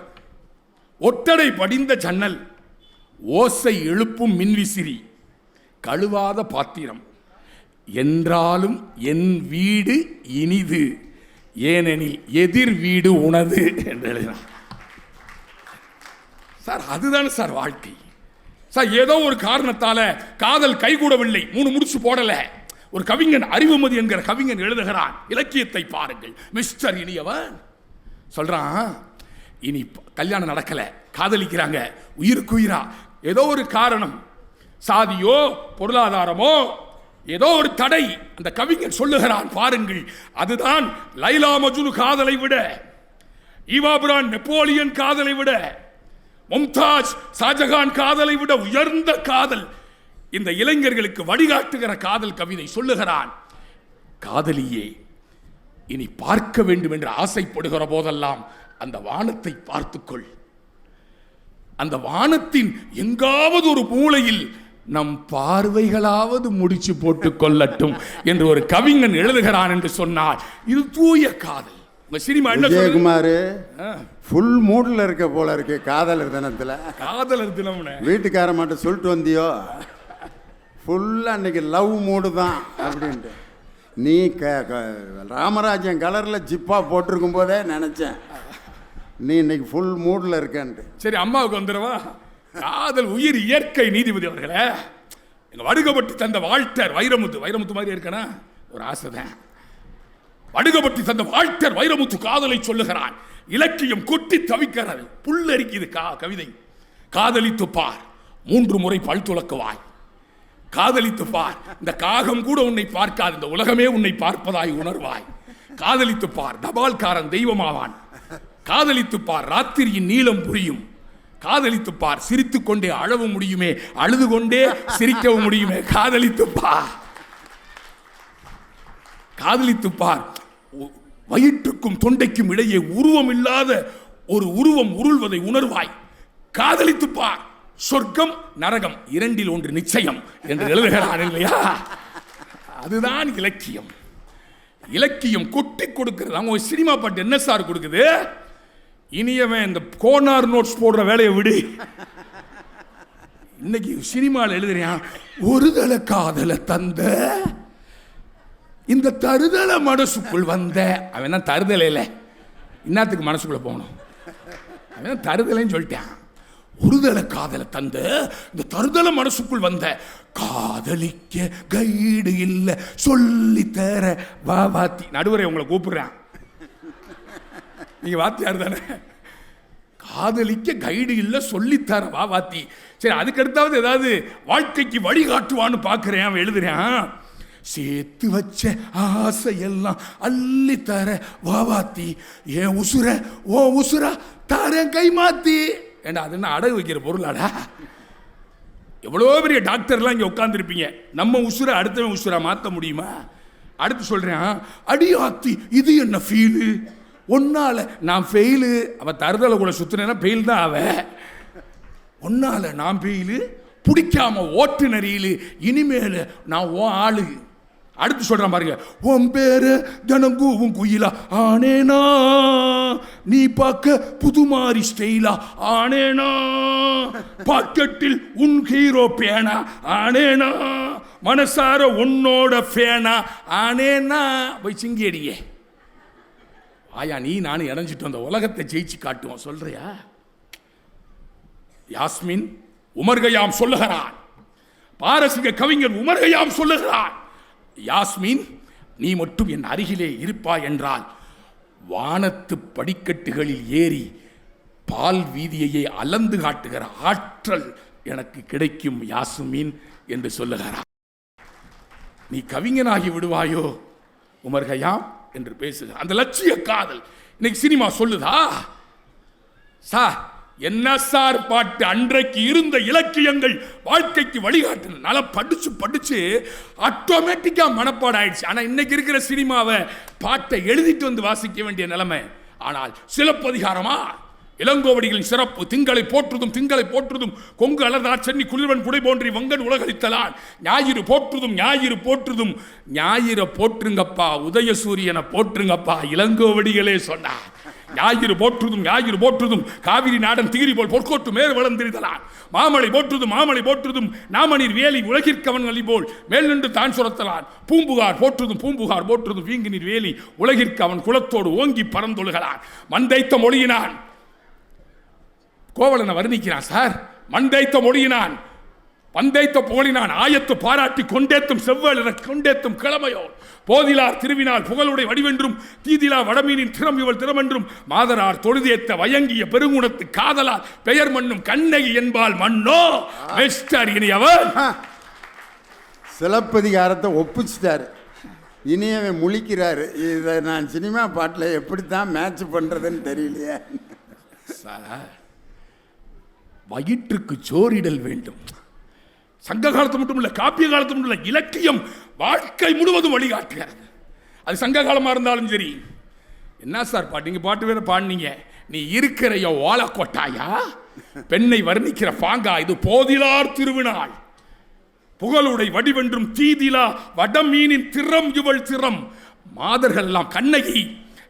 B: ஒட்டடை படிந்த ஜன்னல், ஓசை எழுப்பும் மின்விசிறி, கழுவாத பாத்திரம், என்றாலும் என் வீடு இனிது, ஏனெனில் எதிர் வீடு உனது என்று எழுதினார். சார் அதுதானே சார் வாழ்க்கை. சார் ஏதோ ஒரு காரணத்தால காதல் கைகூடவில்லை, 3 முடிச்சு போடல. ஒரு கவிஞன், அறிவுமதி என்கிற கவிஞன் எழுதுகிறான், இலக்கியத்தை பாருங்கள். மிஸ்டர் இனியவன் சொல்றான், இனி கல்யாணம் நடக்கல, காதலிக்கிறாங்க உயிருக்கு உயிரா. ஏதோ ஒரு காரணம், சாதியோ பொருளாதாரமோ ஏதோ ஒரு தடை. அந்த கவிஞன் சொல்லுகிறான் பாருங்கள், அதுதான் லைலா மஜ்னு காதலை விட, ஈவா பிரவுன் நெப்போலியன் காதலை விட, மும்தாஜ் ஷாஜகான் காதலை விட உயர்ந்த காதல். இந்த இளைஞர்களுக்கு வழிகாட்டுகிற காதல் கவிதை சொல்லுகிறான், காதலியே இனி பார்க்க வேண்டும் என்று ஆசைப்படுகிற போதெல்லாம் அந்த வானத்தை பார்த்துக்கொள். அந்த வானத்தின் எங்காவது ஒரு மூலையில் நம் பார்வைகளாவது முடிச்சு போட்டுக் கொள்ளட்டும் என்று ஒரு கவிஞன் எழுதுகிறான் என்று சொன்னார். இது தூய காதல். உங்க சினிமா என்ன
A: விஜயகுமார் ஃபுல் மூட்ல இருக்க போல இருக்கு காதலர் தினத்துல.
B: காதலர் தினம்
A: வீட்டுக்கார மாட்ட சொல்லிட்டு வந்தியோ, ஃபுல்லா அன்னைக்கு லவ் மூடு தான் அப்படின்ட்டு. நீ ராமராஜன் கலர்ல ஜிப்பா போட்டிருக்கும் போதே நினைச்சேன் நீ இன்னைக்கு ஃபுல் மூட்ல இருக்கேன்ட்டு.
B: சரி, அம்மாவுக்கு வந்துடுவா. காதல் உயிர் இயற்கை. நீதிபதி அவர்களே, எங்க வடுகப்பட்டி தந்த வால்டர் வைரமுத்து, வைரமுத்து மாதிரி இருக்கனா ஒரு ஆசைதான். வடுகப்பட்டி தந்த வால்டர் வைரமுத்து காதலை சொல்லுகிறான். இலக்கியம் கொட்டி தவிக்கிறது, புல்லரிக்குது கவிதை. காதலித்து பார், 3 முறை பல் துலக்குவாய். காதலித்து பார், இந்த காகம் கூட உன்னை பார்க்காது, இந்த உலகமே உன்னை பார்ப்பதாய் உணர்வாய். காதலித்து பார், தபால்காரன் தெய்வமாவான். காதலித்து பார், ராத்திரியின் நீளம் புரியும். காதலித்து பார், சிரித்துக் கொண்டே அழவும் முடியுமே, அழுது கொண்டே சிரிக்கவும் முடியுமே. காதலித்து பார், காதலித்து பார், வயிற்றுக்கும் தொண்டைக்கும் இடையே உருவம் இல்லாத ஒரு உருவம் உருள்வதை உணர்வாய். காதலித்து பார், சொர்க்கம் நரகம் 2இல் 1 நிச்சயம் என்று எழுதுகிறான் இல்லையா? அதுதான் இலக்கியம். இலக்கியம் கொட்டி கொடுக்கிறது. அவங்க சினிமா பாட்டு என்ன சார் கொடுக்குது? இனியவன் இந்த கோனார் நோட்ஸ் போடுற வேலையை விடு. இன்னைக்கு சினிமாவில் எழுதுறியான், ஒருதல காதல தந்த இந்த தருதல மனசுக்குள் வந்த. அவன் தான் தருதலை இல்லை, இன்னத்துக்கு மனசுக்குள்ள போகணும். அவன் தருதலைன்னு சொல்லிட்டான். ஒருதல காதல தந்த இந்த தருதல மனசுக்குள் வந்த, காதலிக்க கைடு இல்லை சொல்லி தர வாத்தி. நடுவரை உங்களை கூப்பிடுறான், நீங்க வாத்தியார் தானே. காதலிக்க கைடு இல்லை சொல்லித்தர வாத்தி. சரி, அதுக்கு அடுத்தாவது ஏதாவது வாழ்க்கைக்கு வழிகாட்டுவான்னு பார்க்கிறேன். அவன் எழுதுறேன், சேர்த்து வச்ச ஆசையெல்லாம் அள்ளி தர வாத்தி, ஏன் உசுர ஓ உசுரா தாரேன் கை மாத்தி. ஏண்டா அது என்ன அடகு வைக்கிற பொருளாடா? எவ்வளோ பெரிய டாக்டர்லாம் இங்கே உட்காந்துருப்பீங்க, நம்ம உசுரை அடுத்தவன் உசுரா மாற்ற முடியுமா? அடுத்து சொல்றேன், அடியாத்தி இது என்ன ஃபீலு, ஒன்னால நான் ஃபெயிலு. அவன் தருதலை கூட சுத்தினா ஃபெயில் தான். அவன் ஒன்னால நான் ஃபெயிலு, பிடிக்காம ஓட்டு நெறியிலு, இனிமேல் நான் ஓ ஆளு. அடுத்து சொல்றான் பாருங்க, உன் பேரு தினங்கூவும் குயிலா ஆனேனா, நீ பார்க்க புதுமாரி ஸ்டைலா ஆனேனா, பாக்கெட்டில் உன் ஹீரோ பேனா ஆனேனா, மனசார உன்னோட ஃபேனா ஆனேனா. போய் சிங்கி அடிங்க ஆயா, நீ நானும் இணைஞ்சிட்டு வந்த உலகத்தை ஜெயிச்சு காட்டுவோம் சொல்றியா? யாஸ்மின் உமர்கயாம் சொல்லுகிறான், பாரசீக கவிஞர் உமர்கயாம் சொல்லுகிறான், யாஸ்மின் நீ மட்டும் என் அருகிலே இருப்பாய் என்றால் வானத்து படிக்கட்டுகளில் ஏறி பால் வீதியையே அளந்து காட்டுகிற ஆற்றல் எனக்கு கிடைக்கும் யாஸ்மின் என்று சொல்லுகிறார். நீ கவிஞனாகி விடுவாயோ உமர்கயாம் என்று பேசுகிறார். அந்த லட்சிய காதல் இன்னைக்கு சினிமா சொல்லுதா? சார் என்ன சார் பாட்டு? அன்றைக்கு இருந்த இலக்கியங்கள் வாழ்க்கைக்கு வழிகாட்டு. நல்லா படிச்சு படிச்சு ஆட்டோமேட்டிக்கா மனப்பாடம் ஆயிடுச்சு. ஆனா இன்னைக்கு இருக்கிற சினிமாவை பாட்டை எழுதிட்டு வந்து வாசிக்க வேண்டிய நிலைமை. ஆனால் சிலப்பதிகாரமா இளங்கோவடிகளின் சிறப்பு. திங்களை போற்றுதும் திங்களை போற்றுதும் கொங்கு அலர்தா சென்னி குளிர்வன் குடை போன்றி வங்கன் உலகளித்தலான் ஞாயிறு போற்றுதும் ஞாயிறு போற்றுதும். ஞாயிறை போற்றுங்கப்பா, உதயசூரியனை போற்றுங்கப்பா, இளங்கோவடிகளே சொன்னார். ஞாயிறு போற்றுதும் ஞாயிறு போற்றுதும் காவிரி நாடன் திகிரி போல் பொற்கோட்டு மேல் வளர்ந்திருந்தலான். மாமலை போற்றுதும் மாமலை போற்றுதும் நாமநீர் வேலி உலகிற்கவன் அலி போல் மேல் நின்று தான் சுரத்தலான். பூம்புகார் போற்றுதும் பூம்புகார் போற்றுதும் வீங்கு நீர் வேலி உலகிற்கு அவன் குலத்தோடு ஓங்கி பறந்தொழுகலான். மண்டைத்த மொழியினான். கோவலனை வர்ணிக்கிறான் சார். மண்டைத்த மொழியினான் பந்தைத்த புகழினான் ஆயத்து பாராட்டி கொண்டேத்தும் செவ்வழ கொண்டேத்தும் கிழமையோர் போதிலார் திருவினால் புகழுடைய வடிவென்றும் தீதிலா வடமீனின் திறம் இவள் திறமென்றும் மாதரார் தொழுதேத்த வயங்கிய பெருங்குணத்து காதலால் பெயர் மண்ணும் கண்ணகி என்பால் மண்ணோ வெஸ்டர் இனியவர்.
A: சிலப்பதிகாரத்தை ஒப்பிச்சிட்டாரு. இனியவன் முழிக்கிறாரு. இதை நான் சினிமா பாட்டில் எப்படித்தான் மேட்ச் பண்ணுறதுன்னு தெரியலையே
B: சார். வயிற்றுக்கு சோறிடல் வேண்டும். சங்க காலத்து மட்டும் இல்ல, காப்பிய காலத்து மட்டும் இல்ல, இலக்கியம் வாழ்க்கை முழுவதும் வழிகாட்டுகிறது. அது சங்க காலமா இருந்தாலும் சரி. என்ன சார் பாட்டு? நீங்க பாட்டு வேற பாடினீங்க. நீ இருக்கிறையோ ஓலக்கோட்டாயா, பெண்ணை வர்ணிக்கிற பாங்கா, இது போதிலார் திருவினாள் புகழுடை வடிவென்றும் தீதிலா வடமீனின் திறம் இவள் திறம். மாதர்கள் எல்லாம் கண்ணகி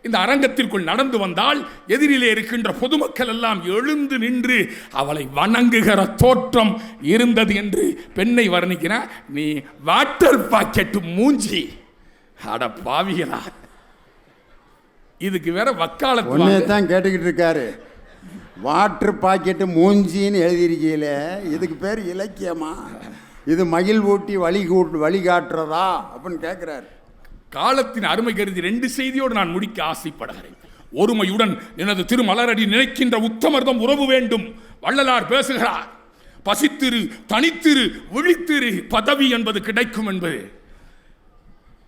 B: இந்த அரங்கத்திற்குள் நடந்து வந்தால் எதிரிலே இருக்கின்ற பொதுமக்கள் எல்லாம் எழுந்து நின்று அவளை வணங்குகிற தோற்றம் இருந்தது என்று பெண்ணை வர்ணிக்கிறார். நீ வாட்டர் பாக்கெட் மூஞ்சி, அட பாவிகளா. இதுக்கு வேற வக்காலத்து
A: தான் கேட்டுக்கிட்டு இருக்காரு. வாட்டர் பாக்கெட்டு மூஞ்சின்னு எழுதியிருக்கீங்கள, இதுக்கு பேர் இலக்கியமா? இது மகிழ் ஊட்டி வழிகாட்டுறதா அப்படின்னு கேட்கிறாரு.
B: காலத்தின் அருமை கருதி 2 செய்தியோடு நான் முடிக்க ஆசைப்படுகிறேன். ஒருமையுடன் எனது திருமலரடி நினைக்கின்ற உத்தமர்தம் உறவு வேண்டும். வள்ளலார் பேசுகிறார், பசித்திரு தனித்திரு விழித்திரு பதவி என்பது கிடைக்கும் என்பது.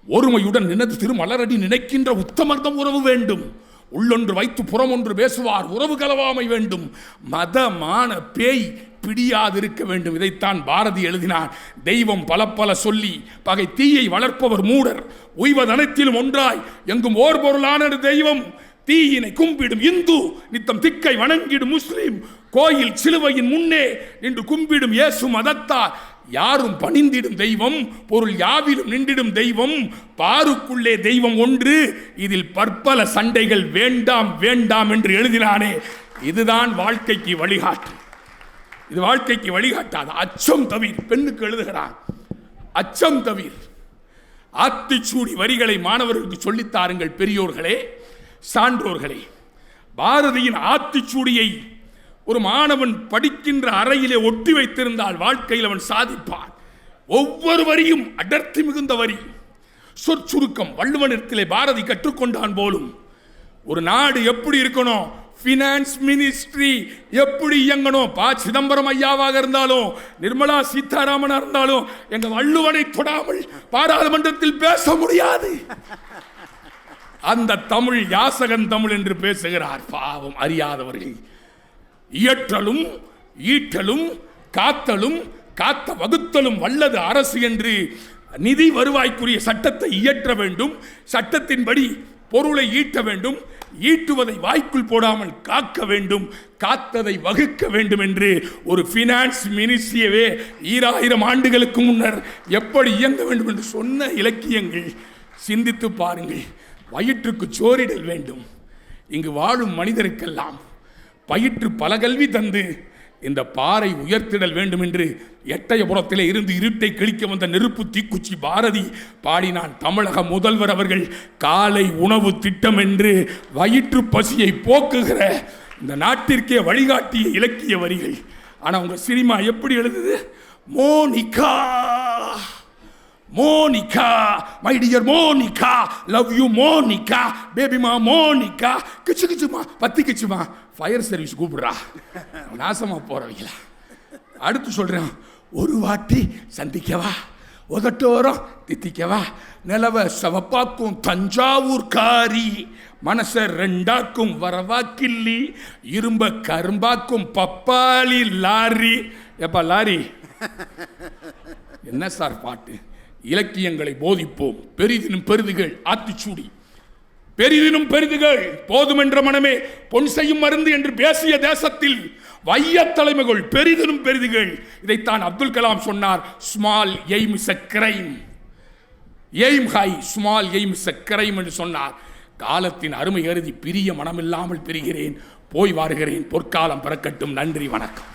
B: ஒருமையுடன் எனது திருமலரடி நினைக்கின்ற உத்தமர்தம் உறவு வேண்டும். உள்ளொன்று வைத்து புறம் ஒன்று பேசுவார் உறவு கலவாமை வேண்டும். மதமான பேய் பிடியாதிருக்க வேண்டும். இதைத்தான் பாரதி எழுதினார். தெய்வம் பல பல சொல்லி பகை தீயை வளர்ப்பவர் மூடர். உய்வதனைத்திலும் ஒன்றாய் எங்கும் ஓர் பொருளான தெய்வம். தீயினை கும்பிடும் இந்து நித்தம் திக்கை வணங்கிடும் முஸ்லிம். கோயில் சிலுவையின் முன்னே நின்று கும்பிடும் இயேசு மதத்தார். யாரும் பணிந்திடும் தெய்வம், பொருள் யாவிலும் நின்றிடும் தெய்வம். பாருக்குள்ளே தெய்வம் ஒன்று, இதில் பற்பல சண்டைகள் வேண்டாம் வேண்டாம் என்று எழுதினானே. இதுதான் வாழ்க்கைக்கு வழிகாட்டு. இது வாழ்க்கைக்கு வழிகாட்டாது. அச்சம் தவிர பெண்ணுக்கு எழுதுகிறான். அச்சம் தவிர. ஆத்திச்சூடி வரிகளை மாணவர்களுக்கு சொல்லித்தாருங்கள் பெரியோர்களே, சான்றோர்களே. பாரதியின் ஆத்திச்சூடியை ஒரு மாணவன் படிக்கின்ற அறையிலே ஒட்டி வைத்திருந்தால் வாழ்க்கையில் அவன் சாதிப்பான். ஒவ்வொரு வரியும் அடர்த்தி மிகுந்த வரி. சொற்சுருக்கம் வள்ளுவனிடத்திலே பாரதி கற்றுக்கொண்டான் போலும். ஒரு நாடு எப்படி இருக்கணும், பினான்ஸ் மினிஸ்ட்ரி எப்படி இயங்கணும், ப சிதம்பரம் ஐயாவாக இருந்தாலும் நிர்மலா சீதாராமனா இருந்தாலும் எங்க வள்ளுவனை தொடாமல் பாராளுமன்றத்தில் பேச முடியாது. அந்த தமிழ் யாசகன் தமிழ் என்று பேசுகிறார். பாவம் அறியாதவர்கள். இயற்றலும் ஈட்டலும் காத்தலும் காத்த வகுத்தலும் வல்லது அரசு என்று நிதி வருவாய்க்குரிய சட்டத்தை இயற்ற வேண்டும். சட்டத்தின்படி பொருளை ஈட்ட வேண்டும். ஈட்டுவதை வாய்க்குள் போடாமல் காக்க வேண்டும். காத்ததை வகுக்க வேண்டும் என்று ஒரு பினான்ஸ் மினிஸ்ட்ரியவே 2000 ஆண்டுகளுக்கு முன்னர் எப்படி இயங்க வேண்டும் என்று சொன்ன இலக்கியங்கள். சிந்தித்து பாருங்கள். வயிற்றுக்கு சோறிடல் வேண்டும். இங்கு வாழும் மனிதருக்கெல்லாம் பயிற்று பல கல்வி தந்து இந்த பாறை உயர்த்திடல் வேண்டும் என்று எட்டயபுரத்திலே இருந்து இருட்டை கிழிக்க வந்த நெருப்பு தீக்குச்சி பாரதி பாடினான். தமிழக முதல்வர் அவர்கள் காலை உணவு திட்டம் என்று வயிற்று பசியை போக்குகிற இந்த நாட்டிற்கே வழிகாட்டிய இலக்கிய வரிகள். ஆனால் உங்க சினிமா எப்படி எழுதுது? Monica Monica my dear Monica love you Monica பேபிமா மோனிகா கிச்சு கிச்சுமா பத்தி கிச்சுமா ஃபயர் சர்வீஸ் கூப்பிடுறா நாசமா போறவங்களா. அடுத்து சொல்றேன், ஒரு வாட்டி சந்திக்கவா உதட்டோரம் தித்திக்கவா, நிலவ சவப்பாக்கும் தஞ்சாவூர் காரி, மனச ரெண்டாக்கும் வரவா கிள்ளி, இரும்ப கரும்பாக்கும் பப்பாளி லாரி. எப்பா லாரி என்ன சார் பாட்டு? இலக்கியங்களை போதிப்போம், பெரிதினும் பெரிதுகள் ஆத்திச்சூடி, பெரிதினும் பெரிதுகள் போதுமென்ற மனமே பொன் செய்யும் மருந்து என்று பேசிய தேசத்தில் வைய தலைமைகள் பெரிதினும் பெரிதுகள். இதைத்தான் அப்துல் கலாம் சொன்னார். Small aim is a crime, aim high, small aim is a crime என்று சொன்னார். காலத்தின் அருமை கருதி பிரிய மனமில்லாமல் பிரிகிறேன், போய் வாருகிறேன். பொற்காலம் பிறக்கட்டும். நன்றி, வணக்கம்.